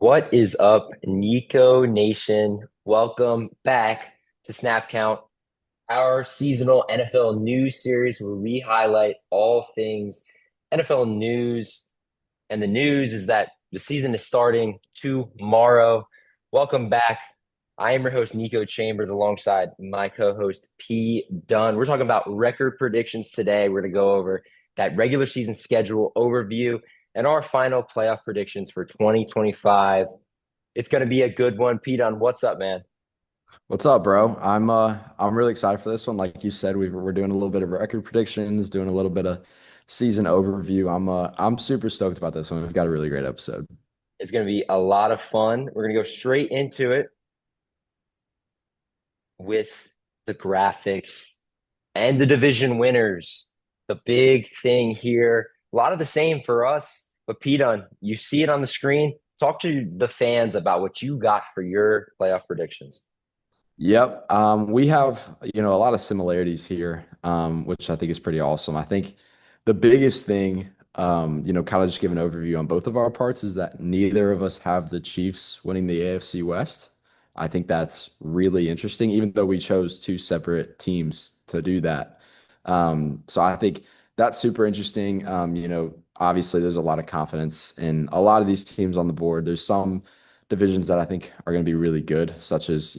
What is up, Nico Nation? Welcome back to Snap Count, our seasonal NFL news series where we highlight all things NFL news. And the news is that the season is starting tomorrow. Welcome back. I am your host, Niko Chambers, alongside my co-host, P. Dunn. We're talking about record predictions today. We're going to go over that regular season schedule overview and our final playoff predictions for 2025. It's going to be a good one. Pete, on what's up, man? What's up, bro? I'm really excited for this one. Like you said, we're doing a little bit of record predictions, doing a little bit of season overview. I'm super stoked about this one. We've got a really great episode. It's going to be a lot of fun. We're going to go straight into it with the graphics and the division winners. The big thing here, a lot of the same for us, but Pete, you see it on the screen. Talk to the fans about what you got for your playoff predictions. Yep. We have, a lot of similarities here, which I think is pretty awesome. I think the biggest thing, kind of just give an overview on both of our parts is that neither of us have the Chiefs winning the AFC West. I think that's really interesting, even though we chose two separate teams to do that. So I think that's super interesting. Obviously there's a lot of confidence in a lot of these teams on the board. There's some divisions that I think are going to be really good, such as,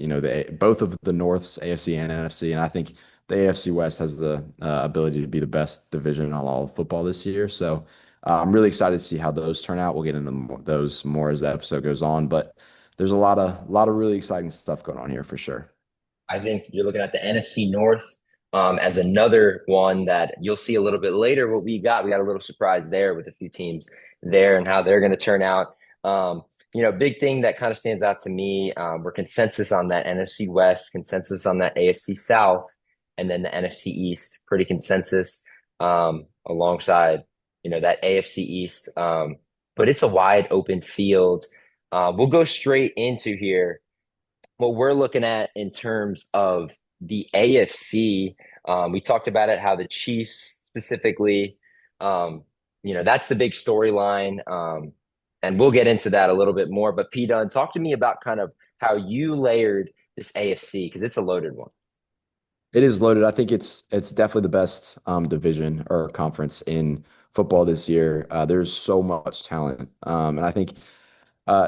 both of the North's AFC and NFC. And I think the AFC West has the ability to be the best division in all of football this year. So I'm really excited to see how those turn out. We'll get into those more as the episode goes on, but there's a lot of really exciting stuff going on here for sure. I think you're looking at the NFC North as another one that you'll see a little bit later. What we got, a little surprise there with a few teams there and how they're going to turn out. Big thing that kind of stands out to me, we're consensus on that NFC West, consensus on that AFC South, and then the NFC East, pretty consensus alongside, that AFC East. But it's a wide open field. We'll go straight into here what we're looking at in terms of the AFC. We talked about it, how the Chiefs specifically, that's the big storyline. And we'll get into that a little bit more. But P Dunn, talk to me about kind of how you layered this AFC because it's a loaded one. It is loaded. I think it's definitely the best division or conference in football this year. There's so much talent, and I think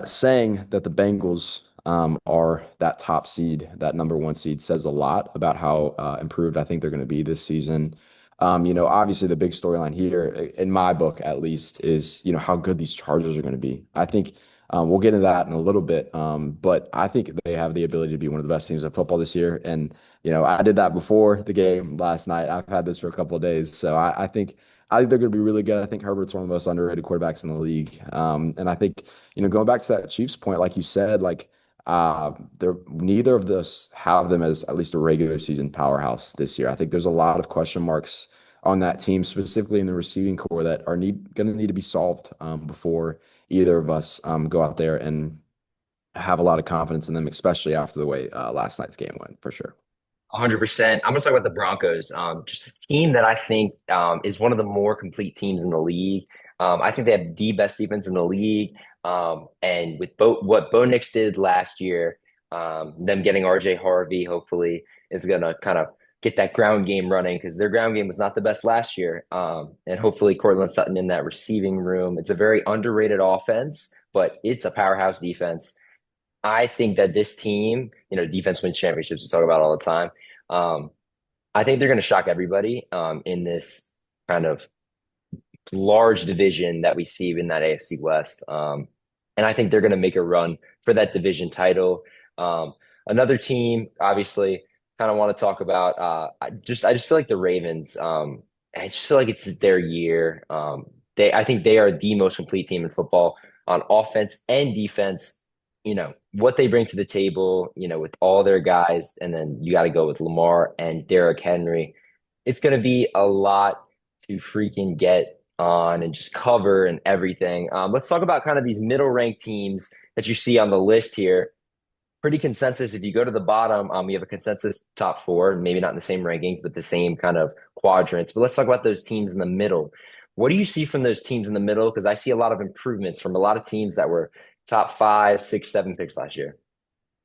saying that the Bengals are that top seed, that number one seed, says a lot about how improved I think they're going to be this season. Obviously the big storyline here, in my book at least, is how good these Chargers are going to be. I think we'll get into that in a little bit, but I think they have the ability to be one of the best teams in football this year. And I did that before the game last night. I've had this for a couple of days, so I think they're going to be really good. I think Herbert's one of the most underrated quarterbacks in the league. And I think, going back to that Chiefs point, like you said, like they're neither of us have them as at least a regular season powerhouse this year. I think there's a lot of question marks on that team, specifically in the receiving core, that are going to need to be solved before either of us go out there and have a lot of confidence in them, especially after the way last night's game went, for sure. 100%. I'm going to talk about the Broncos. Just a team that I think is one of the more complete teams in the league. I think they have the best defense in the league. And with what Bo Nix did last year, them getting RJ Harvey hopefully is going to kind of get that ground game running because their ground game was not the best last year. And hopefully Cortland Sutton in that receiving room. It's a very underrated offense, but it's a powerhouse defense. I think that this team, defense wins championships, we talk about all the time. Um, I think they're going to shock everybody in this kind of large division that we see in that AFC West. And I think they're going to make a run for that division title. Another team, obviously, kind of want to talk about. I just feel like the Ravens. I just feel like it's their year. I think they are the most complete team in football on offense and defense. What they bring to the table, with all their guys, and then you got to go with Lamar and Derrick Henry. It's going to be a lot to freaking get on and just cover and everything. Let's talk about kind of these middle ranked teams that you see on the list here. Pretty consensus. If you go to the bottom, we have a consensus top four, maybe not in the same rankings, but the same kind of quadrants. But let's talk about those teams in the middle. What do you see from those teams in the middle? Because I see a lot of improvements from a lot of teams that were top five, six, seven picks last year.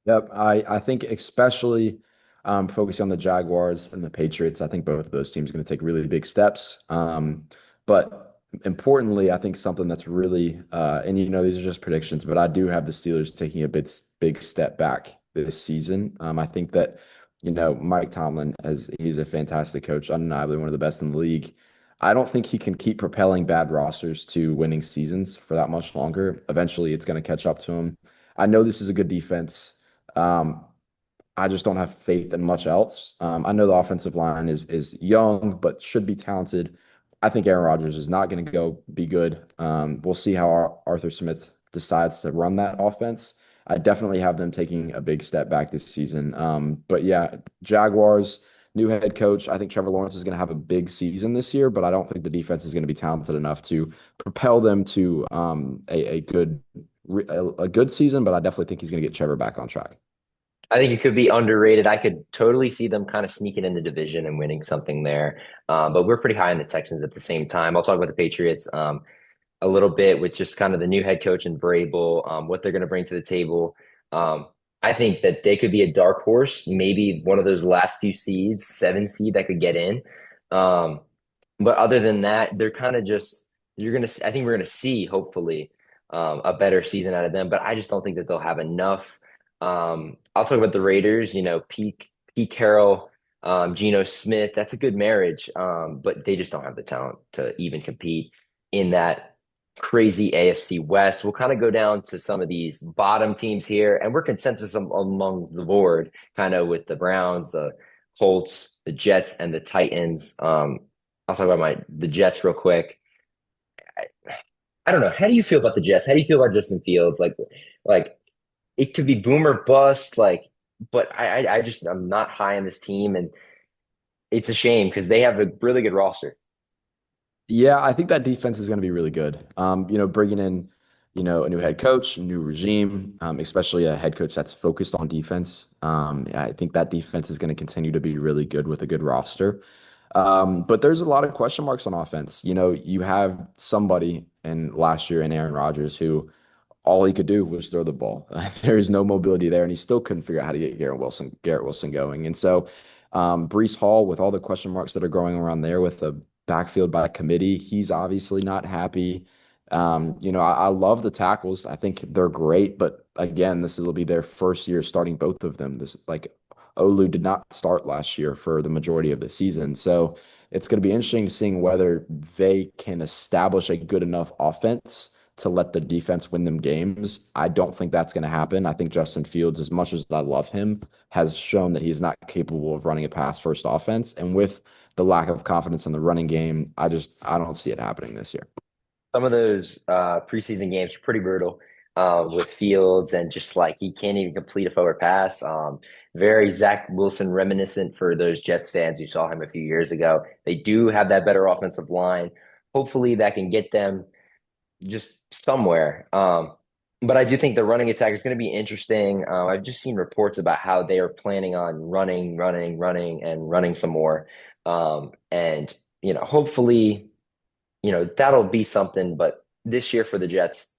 Yep, I think especially focusing on the Jaguars and the Patriots, I think both of those teams are going to take really big steps. But importantly, I think something that's really and these are just predictions, but I do have the Steelers taking a big step back this season. I think that Mike Tomlin, as he's a fantastic coach, undeniably one of the best in the league. I don't think he can keep propelling bad rosters to winning seasons for that much longer. Eventually, it's going to catch up to him. I know this is a good defense. Um, I just don't have faith in much else. I know the offensive line is young, but should be talented. I think Aaron Rodgers is not going to go be good. We'll see how Arthur Smith decides to run that offense. I definitely have them taking a big step back this season. But yeah, Jaguars, new head coach. I think Trevor Lawrence is going to have a big season this year, but I don't think the defense is going to be talented enough to propel them to a good season. But I definitely think he's going to get Trevor back on track. I think it could be underrated. I could totally see them kind of sneaking in the division and winning something there. But we're pretty high on the Texans at the same time. I'll talk about the Patriots a little bit with just kind of the new head coach and Vrabel, what they're going to bring to the table. Um, I think that they could be a dark horse, maybe one of those last few seeds, 7 seed that could get in. Um, but other than that, they're kind of just I think we're gonna see hopefully a better season out of them. But I just don't think that they'll have enough. I'll talk about the Raiders. Pete Carroll, Geno Smith. That's a good marriage. But they just don't have the talent to even compete in that crazy AFC West. We'll kind of go down to some of these bottom teams here, and we're consensus among the board, kind of with the Browns, the Colts, the Jets, and the Titans. I'll talk about the Jets real quick. I, I don't know. How do you feel about the Jets? How do you feel about Justin Fields? Like it could be boom or bust. But I just I'm not high on this team, and it's a shame because they have a really good roster. Yeah, I think that defense is going to be really good. Bringing in, a new head coach, a new regime, especially a head coach that's focused on defense. I think that defense is going to continue to be really good with a good roster. But there's a lot of question marks on offense. You have somebody in last year in Aaron Rodgers who all he could do was throw the ball. There's no mobility there, and he still couldn't figure out how to get Garrett Wilson going. And so, Brees Hall, with all the question marks that are going around there with the backfield by committee, he's obviously not happy. I love the tackles. I think they're great, but again, this will be their first year starting both of them. This like Olu did not start last year for the majority of the season, so it's going to be interesting seeing whether they can establish a good enough offense to let the defense win them games. I don't think that's going to happen. I think Justin Fields, as much as I love him, has shown that he's not capable of running a pass first offense. And with the lack of confidence in the running game, I don't see it happening this year. Some of those preseason games are pretty brutal with Fields and just like he can't even complete a forward pass. Very Zach Wilson reminiscent for those Jets fans who saw him a few years ago. They do have that better offensive line. Hopefully that can get them just somewhere. But I do think the running attack is going to be interesting. I've just seen reports about how they are planning on running, and running some more. And hopefully, that'll be something. But this year for the Jets,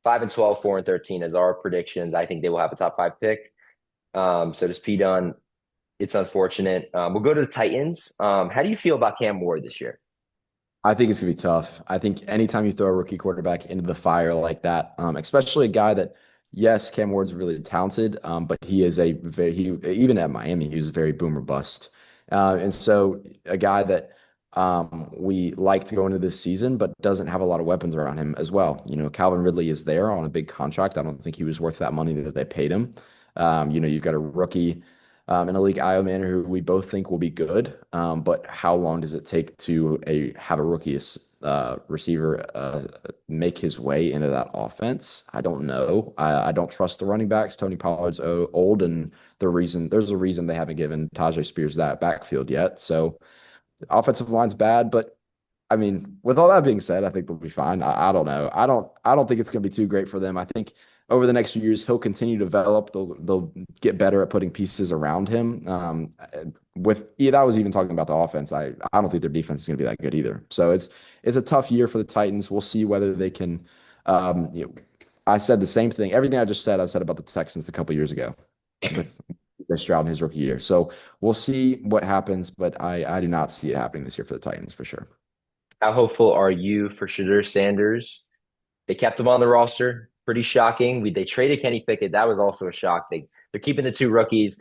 5-12, 4-13 is our predictions. I think they will have a top five pick. So does PDunn. It's unfortunate. We'll go to the Titans. How do you feel about Cam Ward this year? I think it's gonna be tough. I think anytime you throw a rookie quarterback into the fire like that, especially a guy that, yes, Cam Ward's really talented, but he is even at Miami, he was very boomer bust. And so a guy that we like to go into this season, but doesn't have a lot of weapons around him as well. Calvin Ridley is there on a big contract. I don't think he was worth that money that they paid him. You've got a rookie in a league IO manner who we both think will be good. But how long does it take to have a rookie receiver make his way into that offense? I don't know. I don't trust the running backs. Tony Pollard's old, and there's a reason they haven't given Tajay Spears that backfield yet. So the offensive line's bad, but I mean, with all that being said, I think they'll be fine. I don't know. I don't think it's going to be too great for them. I think over the next few years, he'll continue to develop. They'll get better at putting pieces around him. I was even talking about the offense. I don't think their defense is going to be that good either. So it's a tough year for the Titans. We'll see whether they can, I said the same thing. Everything I just said, I said about the Texans a couple years ago with Stroud in his rookie year. So we'll see what happens, but I do not see it happening this year for the Titans for sure. How hopeful are you for Shadur Sanders? They kept him on the roster. Pretty shocking. They traded Kenny Pickett. That was also a shock. They're keeping the two rookies.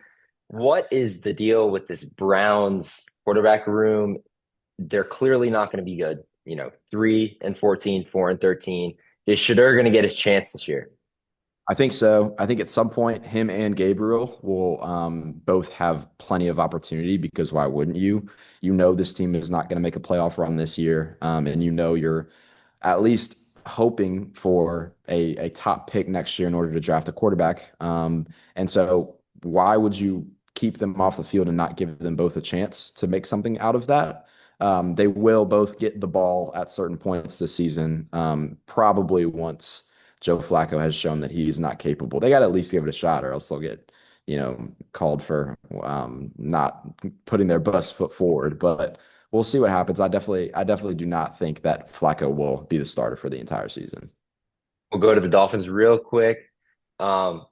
What is the deal with this Browns quarterback room? They're clearly not going to be good. 3-14, 4-13. Is Shadur going to get his chance this year? I think so. I think at some point, him and Gabriel will both have plenty of opportunity because why wouldn't you? You know this team is not going to make a playoff run this year, and you know you're at least hoping for a top pick next year in order to draft a quarterback. And so why would you keep them off the field and not give them both a chance to make something out of that? They will both get the ball at certain points this season, probably once Joe Flacco has shown that he's not capable. They got to at least give it a shot, or else they'll get, called for not putting their best foot forward. But we'll see what happens. I definitely do not think that Flacco will be the starter for the entire season. We'll go to the Dolphins real quick. Um,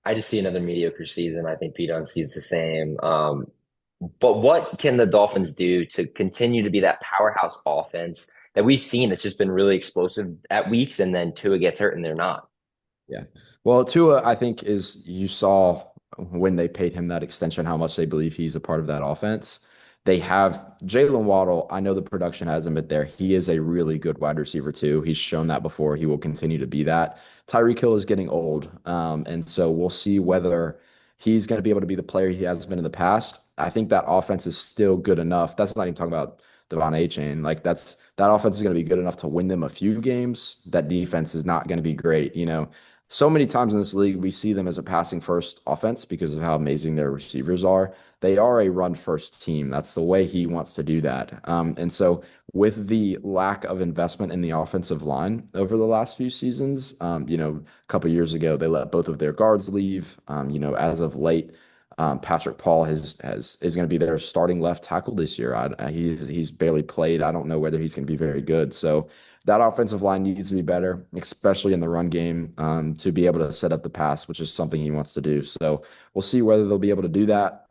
I just see another mediocre season. I think Peyton Dunn sees the same. But what can the Dolphins do to continue to be that powerhouse offense that we've seen that's just been really explosive at weeks and then Tua gets hurt and they're not? Yeah. Well, Tua, I think is you saw when they paid him that extension how much they believe he's a part of that offense. They have Jalen Waddle. I know the production hasn't been there. He is a really good wide receiver too. He's shown that before. He will continue to be that. Tyreek Hill is getting old, and so we'll see whether he's going to be able to be the player he has been in the past. I think that offense is still good enough. That's not even talking about Devon A. Chain. Like that offense is going to be good enough to win them a few games. That defense is not going to be great. So many times in this league, we see them as a passing first offense because of how amazing their receivers are. They are a run first team. That's the way he wants to do that. And so, with the lack of investment in the offensive line over the last few seasons, a couple years ago, they let both of their guards leave. As of late, Patrick Paul is going to be their starting left tackle this year. He's barely played. I don't know whether he's going to be very good. So that offensive line needs to be better, especially in the run game, to be able to set up the pass, which is something he wants to do. So we'll see whether they'll be able to do that.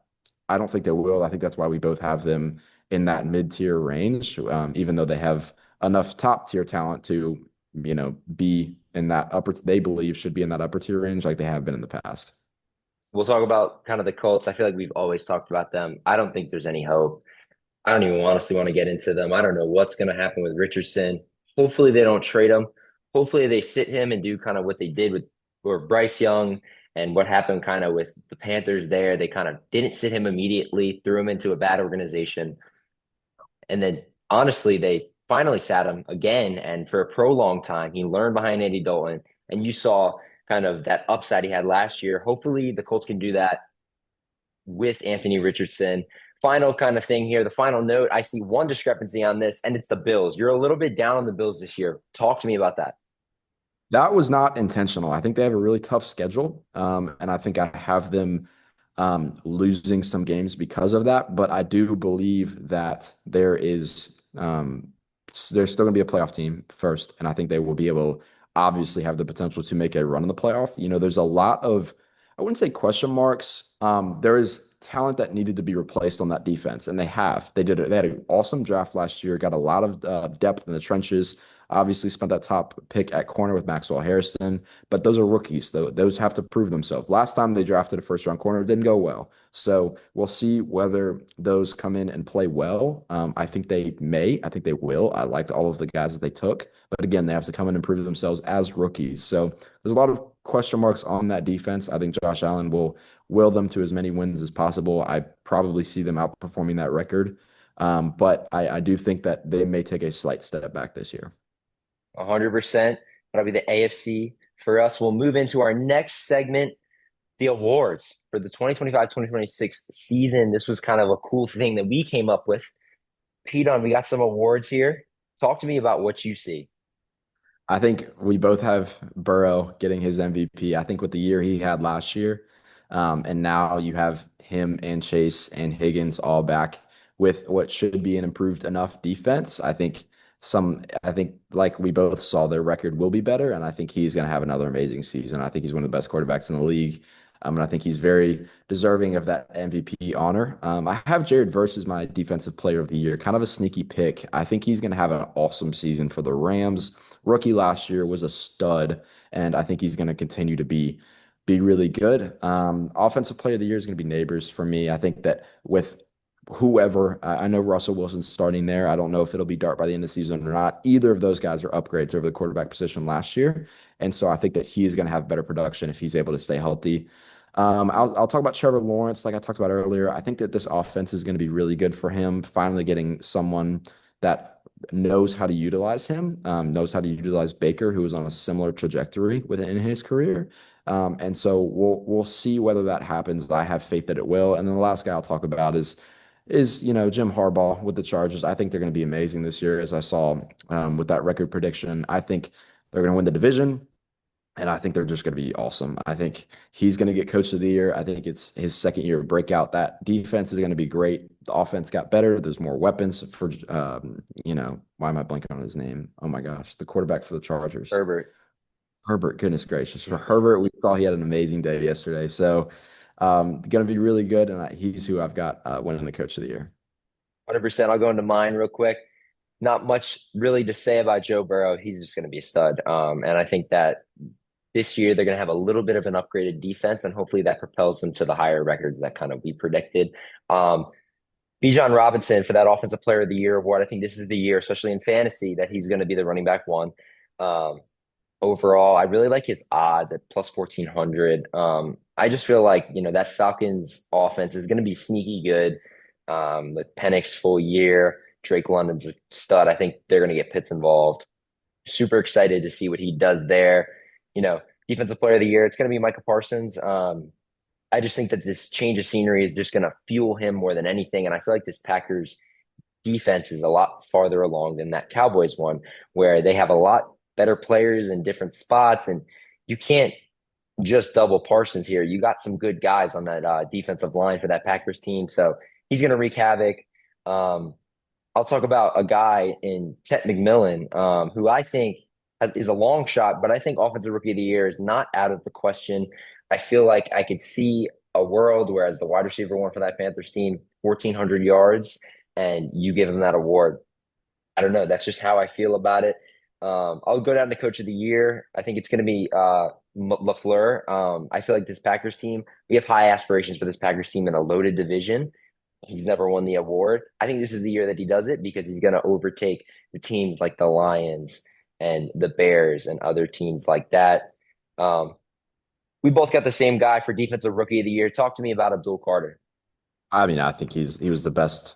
I don't think they will. I think that's why we both have them in that mid-tier range, even though they have enough top-tier talent to, be in that upper, they believe should be in that upper tier range like they have been in the past. We'll talk about kind of the Colts. I feel like we've always talked about them. I don't think there's any hope. I don't even honestly want to get into them. I don't know what's going to happen with Richardson. Hopefully they don't trade him. Hopefully they sit him and do kind of what they did with or Bryce Young and what happened kind of with the Panthers there. They kind of didn't sit him immediately, threw him into a bad organization. And then honestly, they finally sat him again. And for a prolonged time, he learned behind Andy Dalton. And you saw kind of that upside he had last year. Hopefully the Colts can do that with Anthony Richardson. Final kind of thing here, the final note, I see one discrepancy on this, and it's the Bills. You're a little bit down on the Bills this year. Talk to me about that. That was not intentional. I think they have a really tough schedule, and I think I have them losing some games because of that. But I do believe that there's still going to be a playoff team first, and I think they will be able, obviously, have the potential to make a run in the playoff. There's a lot of, I wouldn't say question marks. There is talent that needed to be replaced on that defense, and they have. They did it. They had an awesome draft last year. Got a lot of depth in the trenches. Obviously, spent that top pick at corner with Maxwell Harrison, but those are rookies. Those have to prove themselves. Last time they drafted a first round corner, it didn't go well. So we'll see whether those come in and play well. I think they may. I think they will. I liked all of the guys that they took, but again, they have to come in and prove themselves as rookies. So there's a lot of question marks on that defense. I think Josh Allen will them to as many wins as possible. I probably see them outperforming that record. But I do think that they may take a slight step back this year. 100%. That'll be the AFC for us. We'll move into our next segment, the awards for the 2025-2026 season. This was kind of a cool thing that we came up with. Pete, we got some awards here. Talk to me about what you see. I think we both have Burrow getting his MVP. I think with the year he had last year, and now you have him and Chase and Higgins all back with what should be an improved enough defense. I think I think like we both saw, their record will be better, and I think he's going to have another amazing season. I think he's one of the best quarterbacks in the league. And I think he's very deserving of that MVP honor. I have Jared Verse as my defensive player of the year, kind of a sneaky pick. I think he's going to have an awesome season for the Rams. Rookie last year was a stud, and I think he's going to continue to be really good. Offensive player of the year is going to be Neighbors for me. I think that with whoever, I know Russell Wilson's starting there. I don't know if it'll be Dart by the end of the season or not. Either of those guys are upgrades over the quarterback position last year. And so I think that he is going to have better production if he's able to stay healthy. I'll talk about Trevor Lawrence, like I talked about earlier. I think that this offense is going to be really good for him. Finally, getting someone that knows how to utilize him, knows how to utilize Baker, who was on a similar trajectory within his career. And so we'll see whether that happens. I have faith that it will. And then the last guy I'll talk about is Jim Harbaugh with the Chargers. I think they're going to be amazing this year, as I saw with that record prediction. I think they're going to win the division. And I think they're just going to be awesome. I think he's going to get coach of the year. I think it's his second year of breakout. That defense is going to be great. The offense got better. There's more weapons for, why am I blanking on his name? Oh my gosh, the quarterback for the Chargers. Herbert. Herbert, goodness gracious. For Herbert, we saw he had an amazing day yesterday. So, going to be really good. And he's who I've got winning the coach of the year. 100%. I'll go into mine real quick. Not much really to say about Joe Burrow. He's just going to be a stud. And I think that this year they're going to have a little bit of an upgraded defense, and hopefully that propels them to the higher records that kind of we predicted. Bijan Robinson for that Offensive Player of the Year award. I think this is the year, especially in fantasy, that he's going to be the running back one. Overall, I really like his odds at plus 1,400. I just feel like, that Falcons offense is going to be sneaky good with Penix full year. Drake London's a stud. I think they're going to get Pitts involved. Super excited to see what he does there. Defensive player of the year, it's going to be Micah Parsons. I just think that this change of scenery is just going to fuel him more than anything. And I feel like this Packers defense is a lot farther along than that Cowboys one, where they have a lot better players in different spots. And you can't just double Parsons here. You got some good guys on that defensive line for that Packers team. So he's going to wreak havoc. I'll talk about a guy in Chet McMillan, who I think is a long shot, but I think Offensive Rookie of the Year is not out of the question. I feel like I could see a world where, as the wide receiver one for that Panthers team, 1,400 yards, and you give him that award. I don't know. That's just how I feel about it. I'll go down to Coach of the Year. I think it's going to be LaFleur. I feel like this Packers team, we have high aspirations for this Packers team in a loaded division. He's never won the award. I think this is the year that he does it because he's going to overtake the teams like the Lions and the Bears and other teams like that. We both got the same guy for Defensive Rookie of the Year. Talk to me about Abdul Carter. I mean, I think he was the best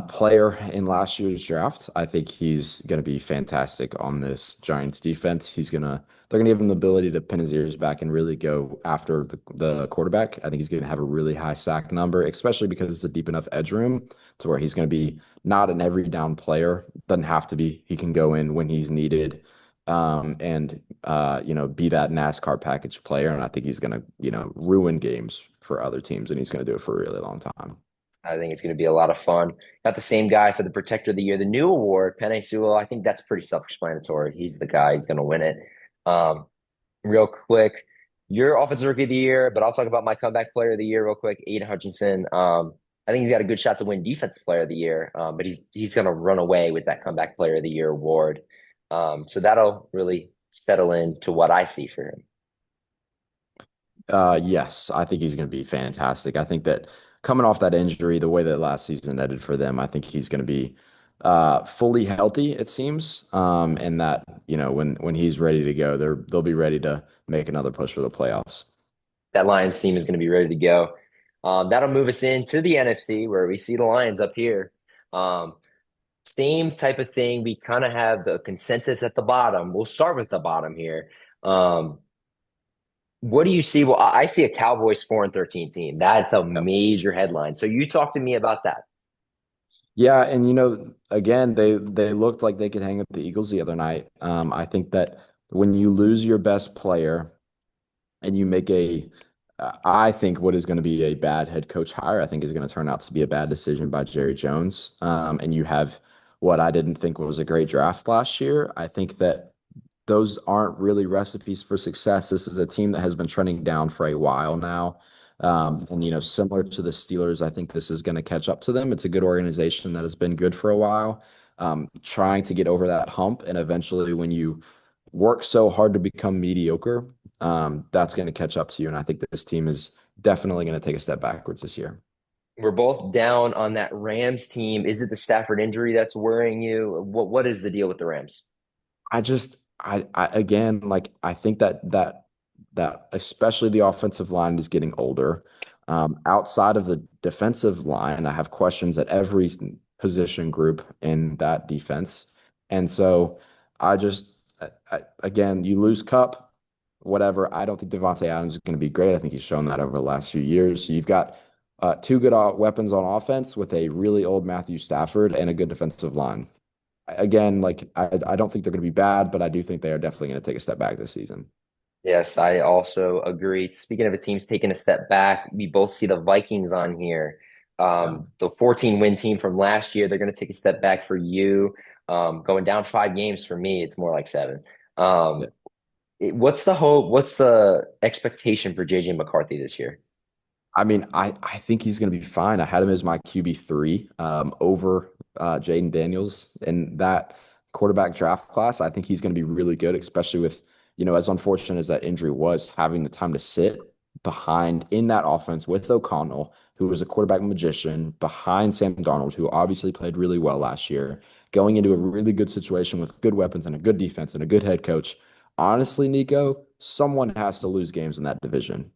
player in last year's draft. I think he's going to be fantastic on this Giants defense. They're gonna give him the ability to pin his ears back and really go after the quarterback. I think he's gonna have a really high sack number, especially because it's a deep enough edge room to where he's gonna be not an every down player. Doesn't have to be. He can go in when he's needed, and be that NASCAR package player. And I think he's gonna ruin games for other teams, and he's gonna do it for a really long time. I think it's going to be a lot of fun. Got the same guy for the Protector of the Year, the new award, Penei Sewell. I think that's pretty self-explanatory. He's the guy. He's going to win it. Real quick, your Offensive Rookie of the Year, but I'll talk about my Comeback Player of the Year real quick. Aiden Hutchinson. I think he's got a good shot to win Defensive Player of the Year, but he's going to run away with that Comeback Player of the Year award. So that'll really settle into what I see for him. Yes, I think he's going to be fantastic. I think that coming off that injury, the way that last season ended for them, I think he's going to be fully healthy, it seems. And that, when he's ready to go, they'll be ready to make another push for the playoffs. That Lions team is going to be ready to go. That'll move us into the NFC where we see the Lions up here. Same type of thing. We kind of have the consensus at the bottom. We'll start with the bottom here. What do you see? Well, I see a Cowboys 4-13 team. That's a major headline. So you talk to me about that. Yeah, and again, they looked like they could hang with the Eagles the other night. I think that when you lose your best player and you make I think what is going to be a bad head coach hire, I think is going to turn out to be a bad decision by Jerry Jones. And you have what I didn't think was a great draft last year. I think that those aren't really recipes for success. This is a team that has been trending down for a while now. And, similar to the Steelers, I think this is going to catch up to them. It's a good organization that has been good for a while, trying to get over that hump. And eventually, when you work so hard to become mediocre, that's going to catch up to you. And I think this team is definitely going to take a step backwards this year. We're both down on that Rams team. Is it the Stafford injury that's worrying you? What is the deal with the Rams? I again, like I think that especially the offensive line is getting older. Outside of the defensive line, I have questions at every position group in that defense, and so I just again, you lose Cup, whatever. I don't think Devontae Adams is going to be great. I think he's shown that over the last few years. So you've got two good weapons on offense with a really old Matthew Stafford and a good defensive line. Again, like I don't think they're going to be bad, but I do think they are definitely going to take a step back this season. Yes, I also agree. Speaking of a team's taking a step back, we both see the Vikings on here. Yeah. The 14-win team from last year, they're going to take a step back for you. Going down 5 games for me, it's more like 7. Yeah. Um, what's the expectation for JJ McCarthy this year? I mean, I think he's going to be fine. I had him as my QB3 over Jaden Daniels in that quarterback draft class. I think he's going to be really good, especially with, as unfortunate as that injury was, having the time to sit behind in that offense with O'Connell, who was a quarterback magician, behind Sam Darnold, who obviously played really well last year, going into a really good situation with good weapons and a good defense and a good head coach. Honestly, Nico, someone has to lose games in that division.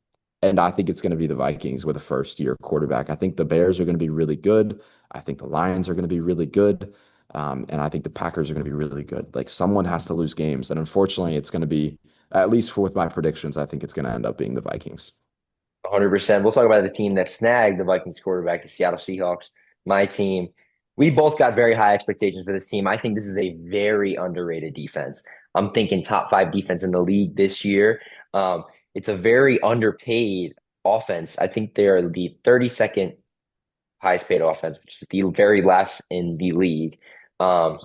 And I think it's going to be the Vikings with a first year quarterback. I think the Bears are going to be really good. I think the Lions are going to be really good. And I think the Packers are going to be really good. Like someone has to lose games. And unfortunately, it's going to be, at least for with my predictions, I think it's going to end up being the Vikings. 100%. We'll talk about the team that snagged the Vikings quarterback, the Seattle Seahawks. My team. We both got very high expectations for this team. I think this is a very underrated defense. I'm thinking top 5 defense in the league this year. Um, it's a very underpaid offense. I think they are the 32nd highest paid offense, which is the very last in the league. Um,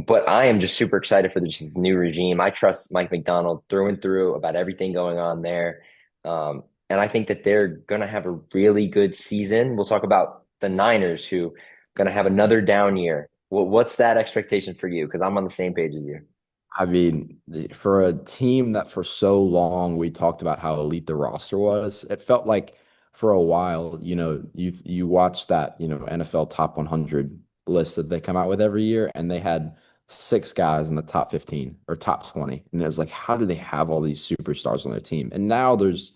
but I am just super excited for this new regime. I trust Mike McDonald through and through about everything going on there. And I think that they're going to have a really good season. We'll talk about the Niners, who going to have another down year. What's that expectation for you? Because I'm on the same page as you. I mean, for a team that for so long we talked about how elite the roster was, it felt like for a while, you watch that, NFL top 100 list that they come out with every year, and they had 6 guys in the top 15 or top 20. And it was like, how do they have all these superstars on their team? And now there's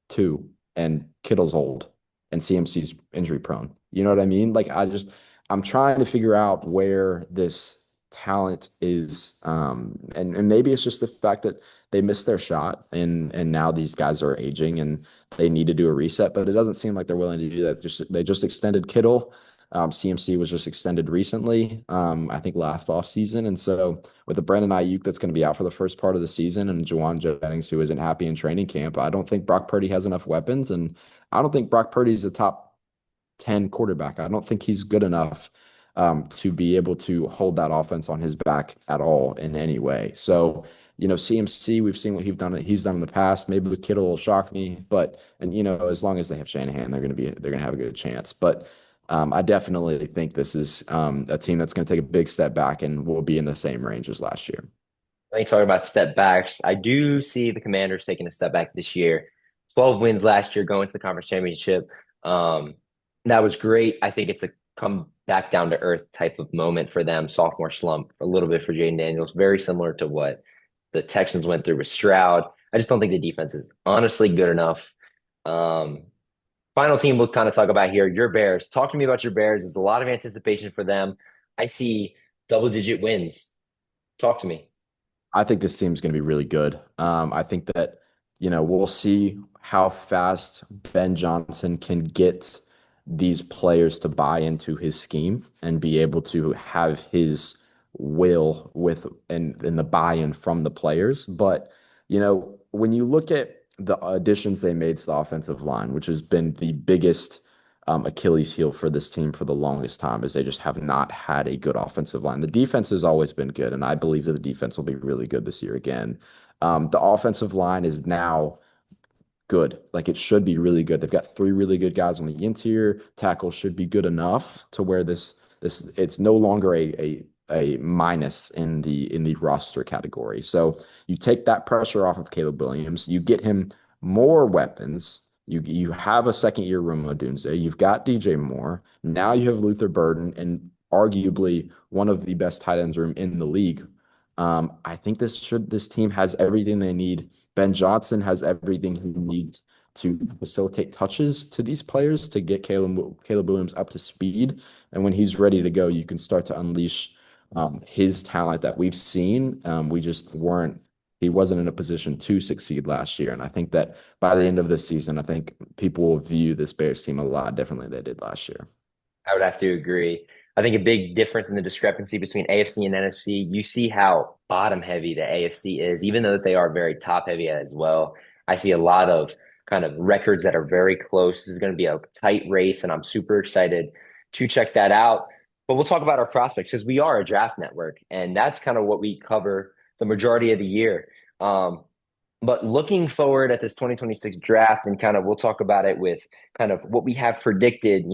2, and Kittle's old, and CMC's injury prone. You know what I mean? Like, I'm trying to figure out where this talent is, and maybe it's just the fact that they missed their shot, and now these guys are aging and they need to do a reset, but it doesn't seem like they're willing to do that. They just extended Kittle. CMC was just extended recently, I think last offseason. And so with the Brandon Ayuk that's going to be out for the first part of the season, and Juwan Jennings, who isn't happy in training camp, I don't think Brock Purdy has enough weapons, and I don't think Brock Purdy's a top 10 quarterback. I don't think he's good enough to be able to hold that offense on his back at all in any way. So, CMC, we've seen what he's done in the past. Maybe with Kittle will shock me, but as long as they have Shanahan, they're gonna have a good chance. But I definitely think this is a team that's going to take a big step back and will be in the same range as last year. Let me talk about step backs. I do see the Commanders taking a step back this year. 12 wins last year, going to the conference championship. Um, that was great. I think it's a come back down to earth type of moment for them. Sophomore slump a little bit for Jaden Daniels, very similar to what the Texans went through with Stroud. I just don't think the defense is honestly good enough. Um, Final team we'll kind of talk about here, your Bears. Talk to me about your Bears. There's a lot of anticipation for them. I see double-digit wins. Talk to me. I think this team's going to be really good. I think that, we'll see how fast Ben Johnson can get these players to buy into his scheme and be able to have his will with and the buy-in from the players. But, when you look at the additions they made to the offensive line, which has been the biggest Achilles heel for this team for the longest time is they just have not had a good offensive line. The defense has always been good, and I believe that the defense will be really good this year again. The offensive line is now good. Like it should be really good. They've got three really good guys on the interior. Tackle should be good enough to where this it's no longer a minus in the roster category. So you take that pressure off of Caleb Williams, you get him more weapons. You have a second year Rome Odunze. You've got DJ Moore. Now you have Luther Burden and arguably one of the best tight ends room in the league. I think this team has everything they need. Ben Johnson has everything he needs to facilitate touches to these players to get Caleb Williams up to speed. And when he's ready to go, you can start to unleash his talent that we've seen. We just weren't. He wasn't in a position to succeed last year. And I think that by the end of this season, I think people will view this Bears team a lot differently than they did last year. I would have to agree. I think a big difference in the discrepancy between AFC and NFC, you see how bottom heavy the AFC is, even though that they are very top heavy as well. I see a lot of kind of records that are very close. This is going to be a tight race, and I'm super excited to check that out. But we'll talk about our prospects because we are a draft network, and that's kind of what we cover the majority of the year. But looking forward at this 2026 draft, and kind of we'll talk about it with kind of what we have predicted,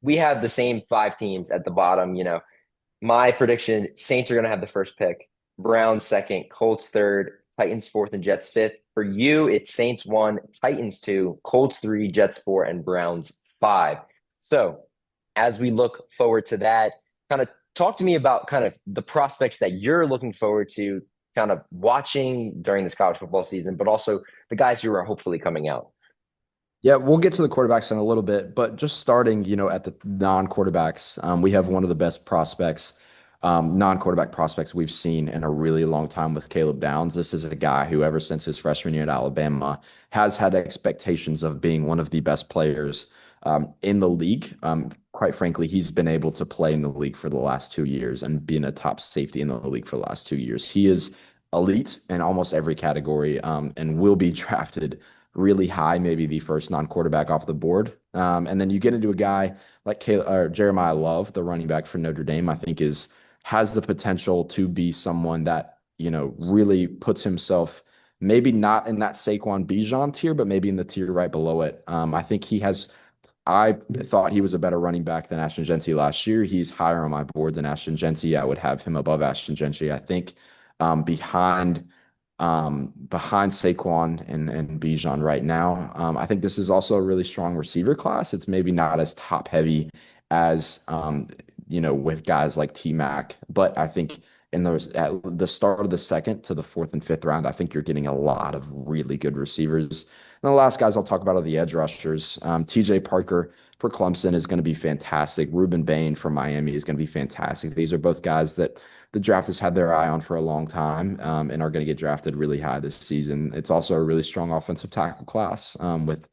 we have the same five teams at the bottom. My prediction: Saints are going to have the first pick, Browns second, Colts third, Titans fourth, and Jets fifth. For you, it's Saints one, Titans two, Colts three, Jets four, and Browns five. So as we look forward to that, kind of talk to me about kind of the prospects that you're looking forward to kind of watching during this college football season, but also the guys who are hopefully coming out. Yeah, we'll get to the quarterbacks in a little bit, but just starting, at the non-quarterbacks, we have one of the best prospects, non-quarterback prospects we've seen in a really long time with Caleb Downs. This is a guy who, ever since his freshman year at Alabama, has had expectations of being one of the best players in the league. Quite frankly, he's been able to play in the league for the last 2 years and being a top safety in the league for the last 2 years. He is elite in almost every category, and will be drafted really high, maybe the first non-quarterback off the board. And then you get into a guy like Jeremiah Love, the running back for Notre Dame. I think has the potential to be someone that really puts himself maybe not in that Saquon Bijan tier, but maybe in the tier right below it. I think he has. I thought he was a better running back than Ashton Jeanty last year. He's higher on my board than Ashton Jeanty. I would have him above Ashton Jeanty. I think behind Saquon and Bijan right now. I think this is also a really strong receiver class. It's maybe not as top heavy as with guys like T-Mac, but I think at the start of the second to the fourth and fifth round, I think you're getting a lot of really good receivers. And the last guys I'll talk about are the edge rushers. TJ Parker for Clemson is going to be fantastic. Ruben Bain from Miami is going to be fantastic. These are both guys that the draft has had their eye on for a long time, and are going to get drafted really high this season. It's also a really strong offensive tackle class with,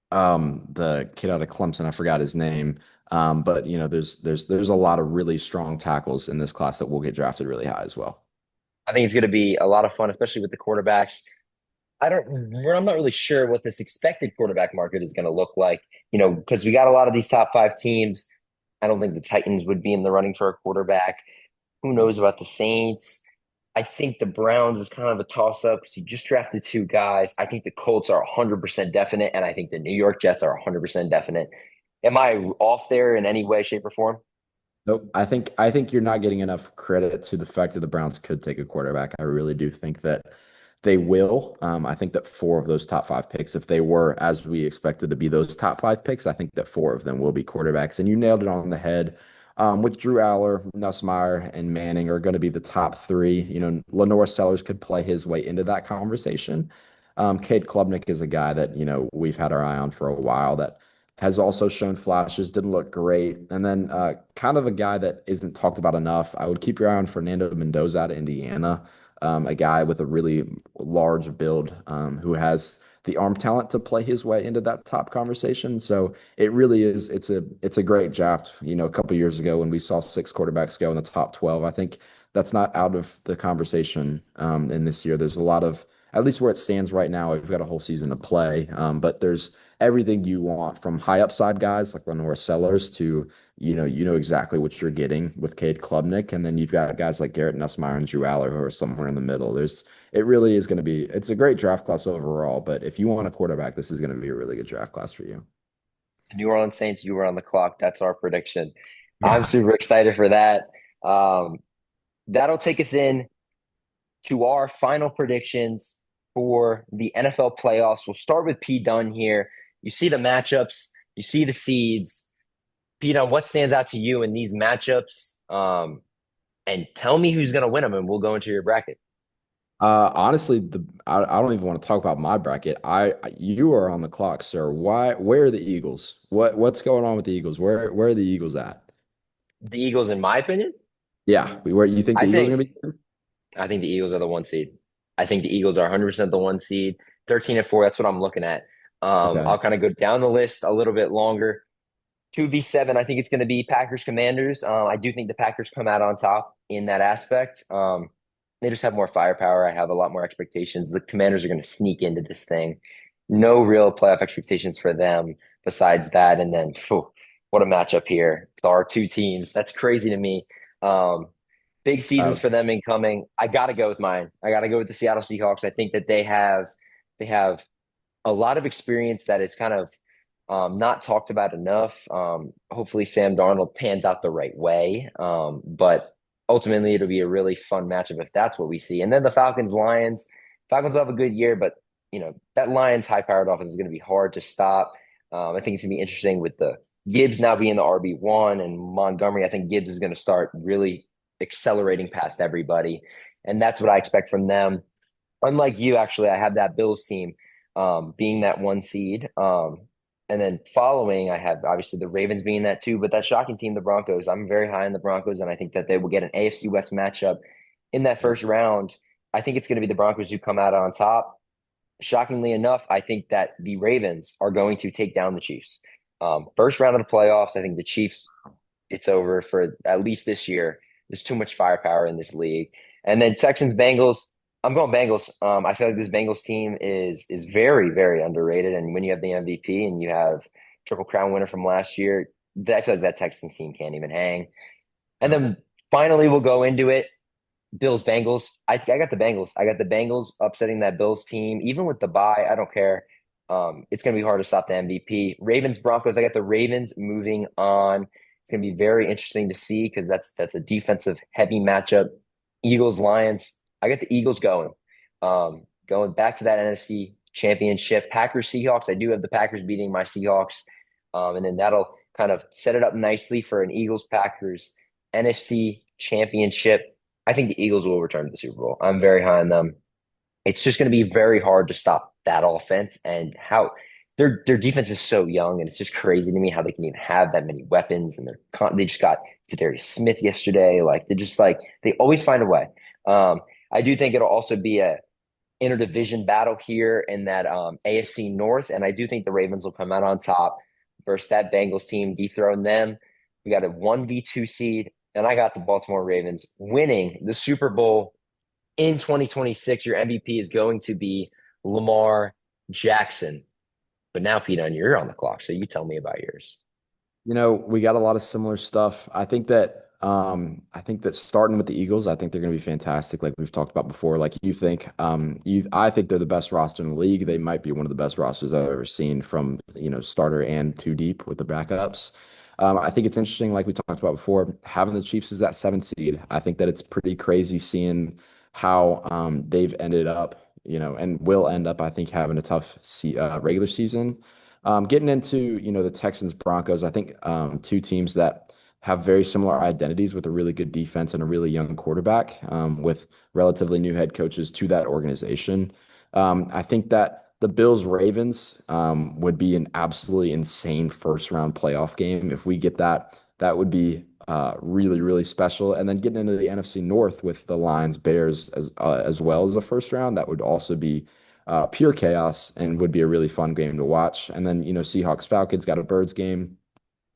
the kid out of Clemson. I forgot his name. But there's a lot of really strong tackles in this class that will get drafted really high as well. I think it's going to be a lot of fun, especially with the quarterbacks. I'm not really sure what this expected quarterback market is going to look like, because we got a lot of these top five teams. I don't think the Titans would be in the running for a quarterback. Who knows about the Saints? I think the Browns is kind of a toss-up because you just drafted two guys. I think the Colts are 100% definite, and I think the New York Jets are 100% definite. Am I off there in any way, shape, or form? Nope. I think you're not getting enough credit to the fact that the Browns could take a quarterback. I really do think that they will. I think that four of those top five picks, if they were as we expected to be those top five picks, I think that four of them will be quarterbacks. And you nailed it on the head. With Drew Aller, Nussmeier, and Manning are going to be the top three. Lenore Sellers could play his way into that conversation. Cade Klubnik is a guy that, we've had our eye on for a while that has also shown flashes, didn't look great. And then kind of a guy that isn't talked about enough. I would keep your eye on Fernando Mendoza out of Indiana, a guy with a really large build who has the arm talent to play his way into that top conversation. So it really is. It's a great draft. A couple of years ago when we saw 6 quarterbacks go in the top 12, I think that's not out of the conversation in this year. There's a lot of, at least where it stands right now, we've got a whole season to play. But there's everything you want from high upside guys like Lenore Sellers to, you know exactly what you're getting with Cade Klubnik. And then you've got guys like Garrett Nussmeier and Drew Aller who are somewhere in the middle. It really is going to be, it's a great draft class overall, but if you want a quarterback, this is going to be a really good draft class for you. New Orleans Saints, you were on the clock. That's our prediction. I'm Yeah. super excited for that. Um, that'll take us in to our final predictions for the NFL playoffs. We'll start with P Dunn here. You see the matchups, you see the seeds. P Dunn, what stands out to you in these matchups? And tell me who's going to win them, and we'll go into your bracket. Honestly, I don't even want to talk about my bracket. You are on the clock, sir. Where are the Eagles? What's going on with the Eagles? Where are the Eagles at? The Eagles, in my opinion, Yeah, where you think I the Eagles are think gonna be? I think the Eagles are the one seed. I think the Eagles are 100% the one seed. 13 and 4, that's what I'm looking at. Okay. I'll kind of go down the list a little bit longer. 2v7, I think it's going to be Packers Commanders. I do think the Packers come out on top in that aspect. They just have more firepower. I have a lot more expectations. The Commanders are going to sneak into this thing. No real playoff expectations for them besides that. And then, phew, what a matchup here. Our two teams. That's crazy to me. Um, Big seasons Uh, for them incoming. I got to go with mine. I got to go with the Seattle Seahawks. I think that they have a lot of experience that is kind of not talked about enough. Hopefully, Sam Darnold pans out the right way. But ultimately, it'll be a really fun matchup if that's what we see. And then the Falcons, Lions. Falcons will have a good year, but that Lions high-powered offense is going to be hard to stop. I think it's going to be interesting with the Gibbs now being the RB1 and Montgomery. I think Gibbs is going to start really accelerating past everybody, and that's what I expect from them. Unlike you, actually, I have that Bills team being that one seed. And then following, I have obviously the Ravens being that two, but that shocking team, the Broncos. I'm very high on the Broncos, and I think that they will get an AFC West matchup in that yeah. first round. I think it's going to be the Broncos who come out on top. Shockingly enough, I think that the Ravens are going to take down the Chiefs. First round of the playoffs, I think the Chiefs, it's over for at least this year. There's too much firepower in this league. And then Texans, Bengals. I'm going Bengals. I feel like this Bengals team is very, very underrated. And when you have the MVP and you have Triple Crown winner from last year, I feel like that Texans team can't even hang. And No. then finally, we'll go into it. Bills, Bengals. I got the Bengals. I got the Bengals upsetting that Bills team. Even with the bye, I don't care. It's going to be hard to stop the MVP. Ravens, Broncos. I got the Ravens moving on. It's going to be very interesting to see because that's a defensive heavy matchup. Eagles, Lions. I got the Eagles going. Going back to that NFC championship. Packers, Seahawks. I do have the Packers beating my Seahawks. And then that'll kind of set it up nicely for an Eagles, Packers, NFC championship. I think the Eagles will return to the Super Bowl. I'm very high on them. It's just going to be very hard to stop that offense and how their defense is so young, and it's just crazy to me how they can even have that many weapons. And they just got Zadarius Smith yesterday. Like they always find a way. I do think it'll also be a interdivision battle here in that AFC North, and I do think the Ravens will come out on top versus that Bengals team, dethrone them. We got a 1v2 seed, and I got the Baltimore Ravens winning the Super Bowl in 2026. Your MVP is going to be Lamar Jackson. But now, Pete, you're on the clock, so you tell me about yours. We got a lot of similar stuff. I think that starting with the Eagles, I think they're going to be fantastic, like we've talked about before. Like you think, I think they're the best roster in the league. They might be one of the best rosters I've ever seen from, starter and two deep with the backups. I think it's interesting, like we talked about before, having the Chiefs as that 7th seed. I think that it's pretty crazy seeing how they've ended up, and will end up, I think, having a tough regular season. Getting into, the Texans Broncos, I think two teams that have very similar identities with a really good defense and a really young quarterback, with relatively new head coaches to that organization. I think that the Bills Ravens would be an absolutely insane first round playoff game. If we get that, that would be really, really special. And then getting into the NFC North with the Lions Bears as well as a first round, that would also be pure chaos and would be a really fun game to watch. And then, Seahawks Falcons got a Birds game,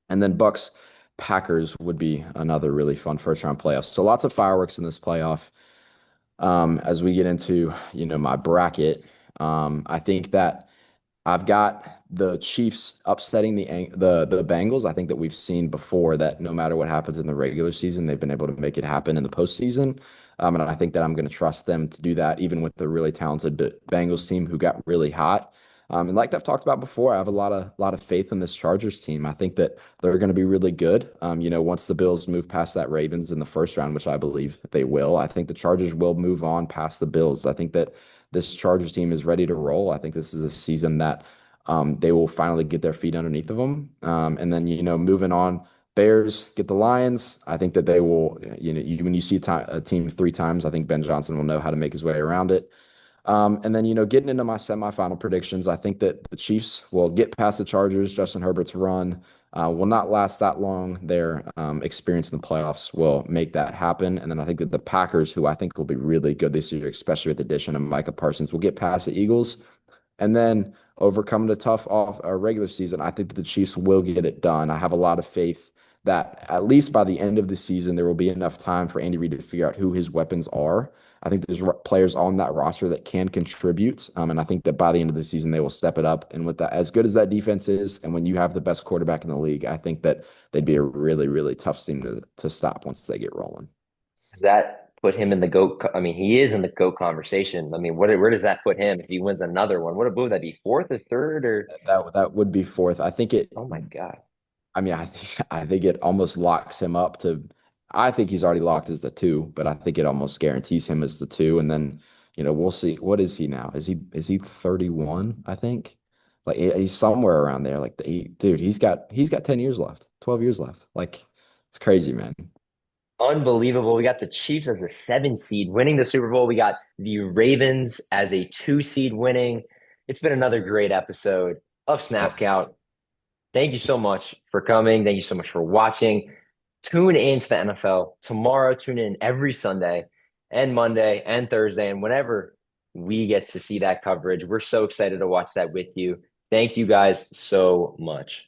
and then Bucks Packers would be another really fun first round playoff. So lots of fireworks in this playoff. As we get into, my bracket, I think that I've got the Chiefs upsetting the Bengals, I think that we've seen before that no matter what happens in the regular season, they've been able to make it happen in the postseason. And I think that I'm going to trust them to do that, even with the really talented Bengals team who got really hot. And like I've talked about before, I have a lot of faith in this Chargers team. I think that they're going to be really good. Once the Bills move past that Ravens in the first round, which I believe they will, I think the Chargers will move on past the Bills. I think that this Chargers team is ready to roll. I think this is a season that they will finally get their feet underneath of them. And then, moving on, Bears get the Lions. I think that they will, when you see a team three times, I think Ben Johnson will know how to make his way around it. And then, getting into my semifinal predictions, I think that the Chiefs will get past the Chargers. Justin Herbert's run will not last that long. Their experience in the playoffs will make that happen. And then I think that the Packers, who I think will be really good this year, especially with the addition of Micah Parsons, will get past the Eagles. And then overcoming the tough off regular season, I think that the Chiefs will get it done. I have a lot of faith that at least by the end of the season, there will be enough time for Andy Reid to figure out who his weapons are. I think there's players on that roster that can contribute. And I think that by the end of the season, they will step it up. And with that, as good as that defense is, and when you have the best quarterback in the league, I think that they'd be a really, really tough team to stop once they get rolling. Does that put him in the GOAT? I mean, he is in the GOAT conversation. I mean, where does that put him if he wins another one? Would that be fourth or third or? That would be fourth. I think it. Oh my God. I mean, I think it almost locks him up to. I think he's already locked as the two, but I think it almost guarantees him as the two. And then, we'll see. What is he now? Is he 31? I think, like he's somewhere around there. Like dude, he's got 10 years left, 12 years left. Like it's crazy, man. Unbelievable. We got the Chiefs as a 7 seed winning the Super Bowl. We got the Ravens as a 2 seed winning. It's been another great episode of Yeah. Snap Count. Thank you so much for coming. Thank you so much for watching. Tune in to the NFL tomorrow. Tune in every Sunday and Monday and Thursday and whenever we get to see that coverage. We're so excited to watch that with you. Thank you guys so much.